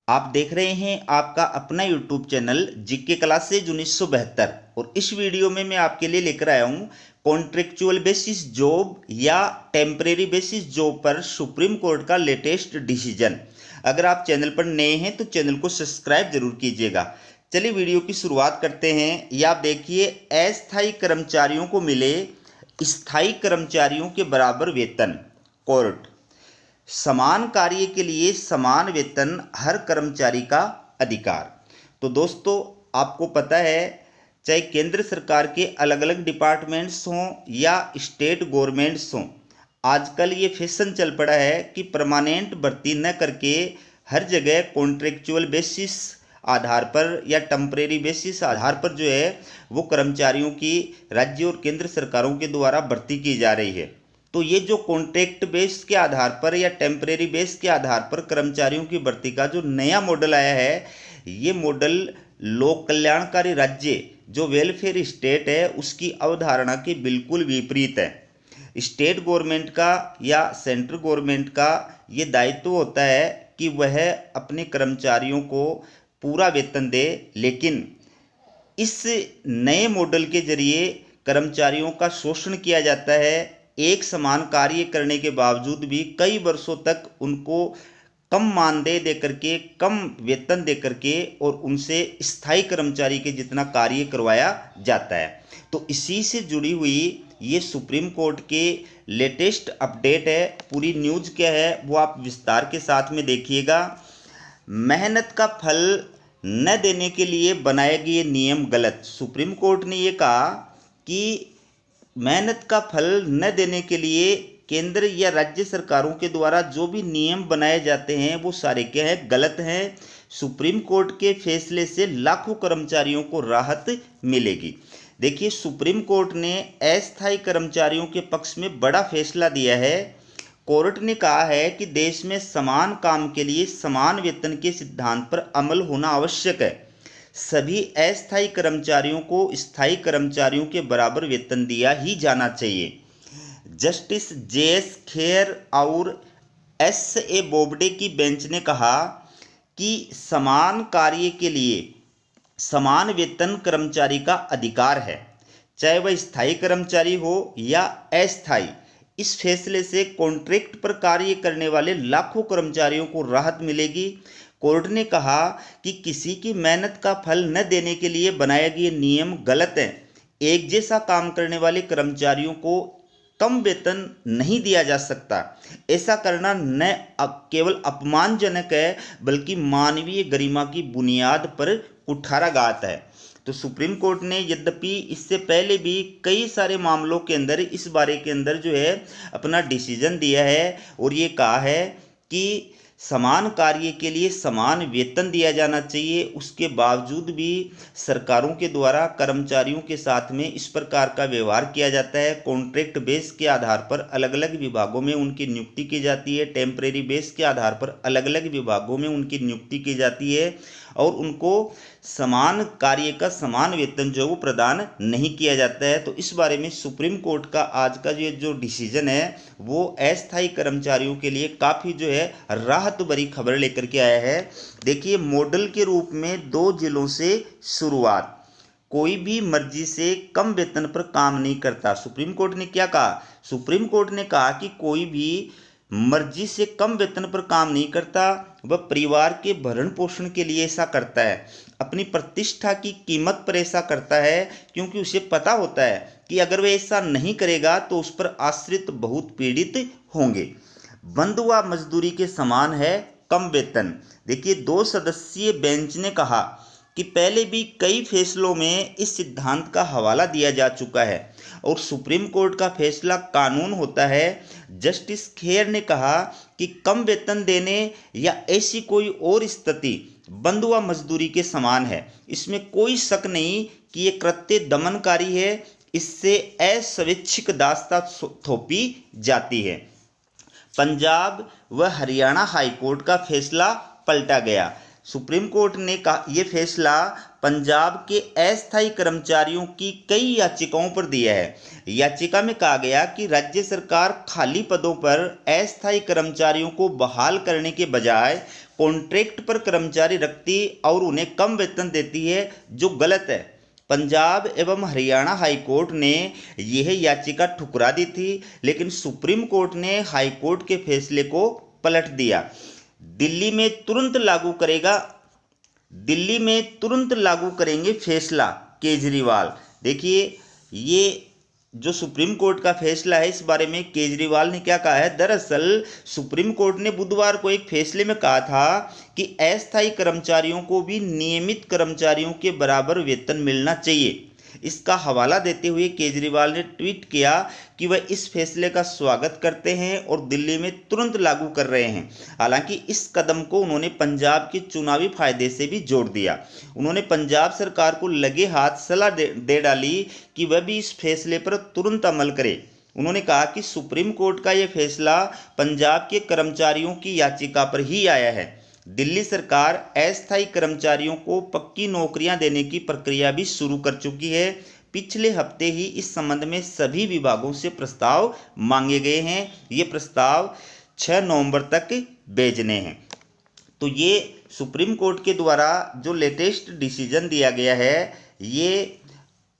आप देख रहे हैं आपका अपना यूट्यूब चैनल जीके क्लासेज 1972 और इस वीडियो में मैं आपके लिए लेकर आया हूं कॉन्ट्रेक्चुअल बेसिस जॉब या टेम्परेरी बेसिस जॉब पर सुप्रीम कोर्ट का लेटेस्ट डिसीजन। अगर आप चैनल पर नए हैं तो चैनल को सब्सक्राइब जरूर कीजिएगा। चलिए वीडियो की शुरुआत करते हैं। ये आप देखिए, अस्थायी कर्मचारियों को मिले स्थायी कर्मचारियों के बराबर वेतन। कोर्ट, समान कार्य के लिए समान वेतन हर कर्मचारी का अधिकार। तो दोस्तों, आपको पता है, चाहे केंद्र सरकार के अलग अलग डिपार्टमेंट्स हों या स्टेट गवर्नमेंट्स हों, आजकल ये फैशन चल पड़ा है कि परमानेंट भर्ती न करके हर जगह कॉन्ट्रेक्चुअल बेसिस आधार पर या टेम्परेरी बेसिस आधार पर जो है वो कर्मचारियों की राज्य और केंद्र सरकारों के द्वारा भर्ती की जा रही है। तो ये जो कॉन्ट्रैक्ट बेस के आधार पर या टेम्परेरी बेस के आधार पर कर्मचारियों की भर्ती का जो नया मॉडल आया है, ये मॉडल लोक कल्याणकारी राज्य जो वेलफेयर स्टेट है उसकी अवधारणा के बिल्कुल विपरीत है। स्टेट गवर्नमेंट का या सेंट्रल गवर्नमेंट का ये दायित्व होता है कि वह अपने कर्मचारियों को पूरा वेतन दे, लेकिन इस नए मॉडल के जरिए कर्मचारियों का शोषण किया जाता है। एक समान कार्य करने के बावजूद भी कई वर्षों तक उनको कम मानदेय दे करके, कम वेतन दे करके और उनसे स्थायी कर्मचारी के जितना कार्य करवाया जाता है। तो इसी से जुड़ी हुई ये सुप्रीम कोर्ट के लेटेस्ट अपडेट है। पूरी न्यूज़ क्या है वो आप विस्तार के साथ में देखिएगा। मेहनत का फल न देने के लिए बनाए गए नियम गलत। सुप्रीम कोर्ट ने ये कहा कि मेहनत का फल न देने के लिए केंद्र या राज्य सरकारों के द्वारा जो भी नियम बनाए जाते हैं वो सारे क्या है, गलत हैं। सुप्रीम कोर्ट के फैसले से लाखों कर्मचारियों को राहत मिलेगी। देखिए, सुप्रीम कोर्ट ने अस्थायी कर्मचारियों के पक्ष में बड़ा फैसला दिया है। कोर्ट ने कहा है कि देश में समान काम के लिए समान वेतन के सिद्धांत पर अमल होना आवश्यक है। सभी अस्थायी कर्मचारियों को स्थायी कर्मचारियों के बराबर वेतन दिया ही जाना चाहिए। Justice JS. खेर और एस.ए. बोबडे की बेंच ने कहा कि समान कार्य के लिए समान वेतन कर्मचारी का अधिकार है, चाहे वह स्थायी कर्मचारी हो या अस्थायी। इस फैसले से कॉन्ट्रैक्ट पर कार्य करने वाले लाखों कर्मचारियों को राहत मिलेगी। कोर्ट ने कहा कि किसी की मेहनत का फल न देने के लिए बनाए गए नियम गलत हैं। एक जैसा काम करने वाले कर्मचारियों को कम वेतन नहीं दिया जा सकता। ऐसा करना न केवल अपमानजनक है बल्कि मानवीय गरिमा की बुनियाद पर कुठाराघात है। तो सुप्रीम कोर्ट ने यद्यपि इससे पहले भी कई सारे मामलों के अंदर इस बारे के अंदर जो है अपना डिसीजन दिया है और ये कहा है कि समान कार्य के लिए समान वेतन दिया जाना चाहिए। उसके बावजूद भी सरकारों के द्वारा कर्मचारियों के साथ में इस प्रकार का व्यवहार किया जाता है। कॉन्ट्रैक्ट बेस के आधार पर अलग अलग विभागों में उनकी नियुक्ति की जाती है, टेम्परेरी बेस के आधार पर अलग अलग विभागों में उनकी नियुक्ति की जाती है और उनको समान कार्य का समान वेतन जो वो प्रदान नहीं किया जाता है। तो इस बारे में सुप्रीम कोर्ट का आज का जो डिसीजन है वो अस्थायी कर्मचारियों के लिए काफ़ी जो है राहत भरी खबर लेकर के आया है। देखिए, मॉडल के रूप में 2 जिलों से शुरुआत। कोई भी मर्जी से कम वेतन पर काम नहीं करता। सुप्रीम कोर्ट ने क्या कहा? सुप्रीम कोर्ट ने कहा कि कोई भी मर्जी से कम वेतन पर काम नहीं करता, वह परिवार के भरण पोषण के लिए ऐसा करता है, अपनी प्रतिष्ठा की कीमत पर ऐसा करता है, क्योंकि उसे पता होता है कि अगर वह ऐसा नहीं करेगा तो उस पर आश्रित बहुत पीड़ित होंगे। बंधुआ मजदूरी के समान है कम वेतन। देखिए, 2 सदस्यीय बेंच ने कहा कि पहले भी कई फैसलों में इस सिद्धांत का हवाला दिया जा चुका है और सुप्रीम कोर्ट का फैसला कानून होता है। जस्टिस खेर ने कहा कि कम वेतन देने या ऐसी कोई और स्थिति बंधुआ मजदूरी के समान है। इसमें कोई शक नहीं कि ये कृत्य दमनकारी है। इससे अस्वैच्छिक दासता थोपी जाती है। पंजाब व हरियाणा हाईकोर्ट का फैसला पलटा गया। सुप्रीम कोर्ट ने कहा यह फैसला पंजाब के अस्थायी कर्मचारियों की कई याचिकाओं पर दिया है। याचिका में कहा गया कि राज्य सरकार खाली पदों पर अस्थायी कर्मचारियों को बहाल करने के बजाय कॉन्ट्रैक्ट पर कर्मचारी रखती और उन्हें कम वेतन देती है, जो गलत है। पंजाब एवं हरियाणा हाई कोर्ट ने यह याचिका ठुकरा दी थी, लेकिन सुप्रीम कोर्ट ने हाई कोर्ट के फैसले को पलट दिया। दिल्ली में तुरंत लागू करेंगे फैसला केजरीवाल। देखिए, ये जो सुप्रीम कोर्ट का फैसला है, इस बारे में केजरीवाल ने क्या कहा है। दरअसल सुप्रीम कोर्ट ने बुधवार को एक फैसले में कहा था कि अस्थायी कर्मचारियों को भी नियमित कर्मचारियों के बराबर वेतन मिलना चाहिए। इसका हवाला देते हुए केजरीवाल ने ट्वीट किया कि वह इस फैसले का स्वागत करते हैं और दिल्ली में तुरंत लागू कर रहे हैं। हालांकि इस कदम को उन्होंने पंजाब के चुनावी फायदे से भी जोड़ दिया। उन्होंने पंजाब सरकार को लगे हाथ सलाह दे डाली कि वह भी इस फैसले पर तुरंत अमल करे। उन्होंने कहा कि सुप्रीम कोर्ट का यह फैसला पंजाब के कर्मचारियों की याचिका पर ही आया है। दिल्ली सरकार अस्थायी कर्मचारियों को पक्की नौकरियां देने की प्रक्रिया भी शुरू कर चुकी है। पिछले हफ्ते ही इस संबंध में सभी विभागों से प्रस्ताव मांगे गए हैं। ये प्रस्ताव 6 नवंबर तक भेजने हैं। तो ये सुप्रीम कोर्ट के द्वारा जो लेटेस्ट डिसीजन दिया गया है, ये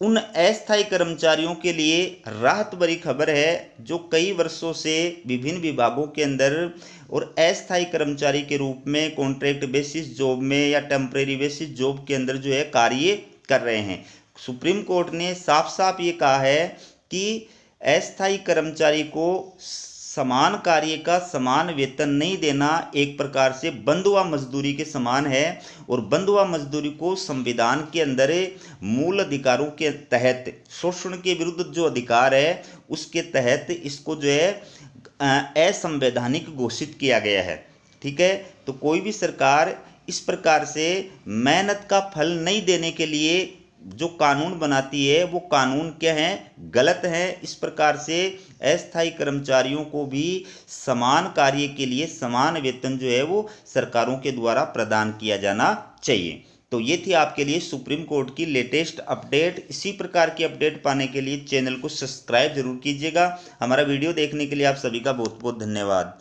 उन अस्थायी कर्मचारियों के लिए राहत भरी खबर है, जो कई वर्षों से विभिन्न विभागों के अंदर और अस्थायी कर्मचारी के रूप में कॉन्ट्रैक्ट बेसिस जॉब में या टेम्परेरी बेसिस जॉब के अंदर जो है कार्य कर रहे हैं। सुप्रीम कोर्ट ने साफ साफ ये कहा है कि अस्थायी कर्मचारी को समान कार्य का समान वेतन नहीं देना एक प्रकार से बंधुआ मजदूरी के समान है, और बंधुआ मजदूरी को संविधान के अंदर मूल अधिकारों के तहत शोषण के विरुद्ध जो अधिकार है उसके तहत इसको जो है असंवैधानिक घोषित किया गया है। ठीक है, तो कोई भी सरकार इस प्रकार से मेहनत का फल नहीं देने के लिए जो कानून बनाती है, वो कानून क्या है, गलत है। इस प्रकार से अस्थायी कर्मचारियों को भी समान कार्य के लिए समान वेतन जो है वो सरकारों के द्वारा प्रदान किया जाना चाहिए। तो ये थी आपके लिए सुप्रीम कोर्ट की लेटेस्ट अपडेट। इसी प्रकार की अपडेट पाने के लिए चैनल को सब्सक्राइब जरूर कीजिएगा। हमारा वीडियो देखने के लिए आप सभी का बहुत बहुत धन्यवाद।